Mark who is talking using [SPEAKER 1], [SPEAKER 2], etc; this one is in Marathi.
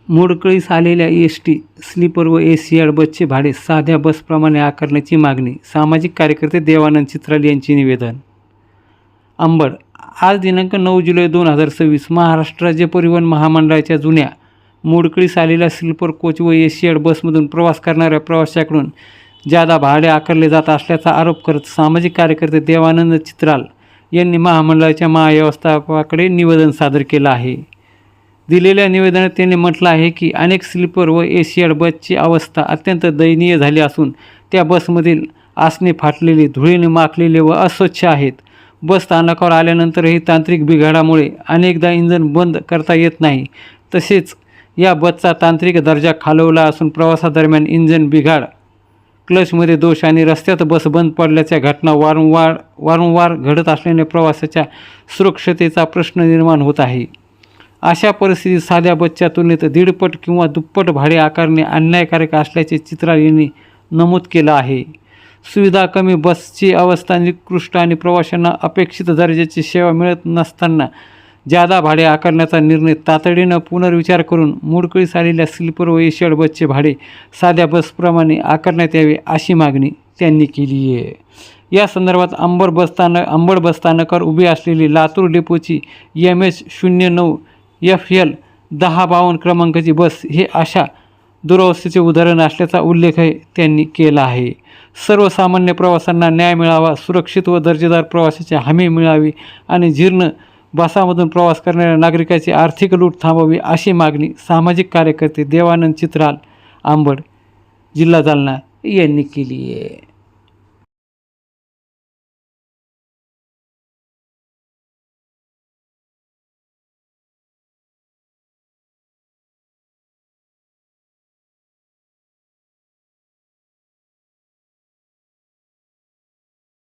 [SPEAKER 1] मोडकळीस आलेल्या एस.टी. स्लीपर व एसी बसचे भाडे साध्या बसप्रमाणे आकारण्याची मागणी. सामाजिक कार्यकर्ते देवानंद चित्राल यांचे निवेदन. अंबड. आज दिनांक 9 जुलै 2026 महाराष्ट्र राज्य परिवहन महामंडळाच्या जुन्या मोडकळीस आलेल्या स्लीपर कोच व एसी बसमधून प्रवास करणाऱ्या प्रवाशांकडून जादा भाडे आकारले जात असल्याचा आरोप करत सामाजिक कार्यकर्ते देवानंद चित्राल यांनी महामंडळाच्या महाव्यवस्थापकाकडे निवेदन सादर केलं आहे. दिलेल्या निवेदनात त्यांनी म्हटलं आहे की अनेक स्लीपर व एसी बसची अवस्था अत्यंत दयनीय झाली असून त्या बसमधील आसने फाटलेली, धुळीने माखलेले व अस्वच्छ आहेत. बस स्थानकावर आल्यानंतरही तांत्रिक बिघाडामुळे अनेकदा इंजन बंद करता येत नाही. तसेच या बसचा तांत्रिक दर्जा खालवला असून प्रवासादरम्यान इंजन बिघाड, क्लचमध्ये दोष आणि रस्त्यात बस बंद पडल्याच्या घटना वारंवार घडत असल्याने प्रवासाच्या सुरक्षतेचा प्रश्न निर्माण होत आहे. अशा परिस्थितीत साध्या बसच्या तुलनेत 1.5 किंवा दुप्पट भाडे आकारणे अन्यायकारक असल्याचे चित्राल यांनी नमूद केलं आहे. सुविधा कमी, बसची अवस्था निकृष्ट आणि प्रवाशांना अपेक्षित दर्जाची सेवा मिळत नसताना जादा भाडे आकारण्याचा निर्णय तातडीनं पुनर्विचार करून मोडकळीस आलेल्या स्लीपर व एसी बसचे भाडे साध्या बसप्रमाणे आकारण्यात यावे अशी मागणी त्यांनी केली आहे. या संदर्भात अंबड बसस्थानकावर उभी असलेली लातूर डेपोची MH09 FL 1052 क्रमांकाची बस हे अशा दुरवस्थेचे उदाहरण असल्याचा उल्लेखही त्यांनी केला आहे. सर्वसामान्य प्रवाशांना न्याय मिळावा, सुरक्षित व दर्जेदार प्रवासाची हमी मिळावी आणि जीर्ण बसामधून प्रवास करणाऱ्या नागरिकांची आर्थिक लूट थांबवावी अशी मागणी सामाजिक कार्यकर्ते देवानंद चित्राल, अंबड, जिल्हा जालना यांनी केली आहे.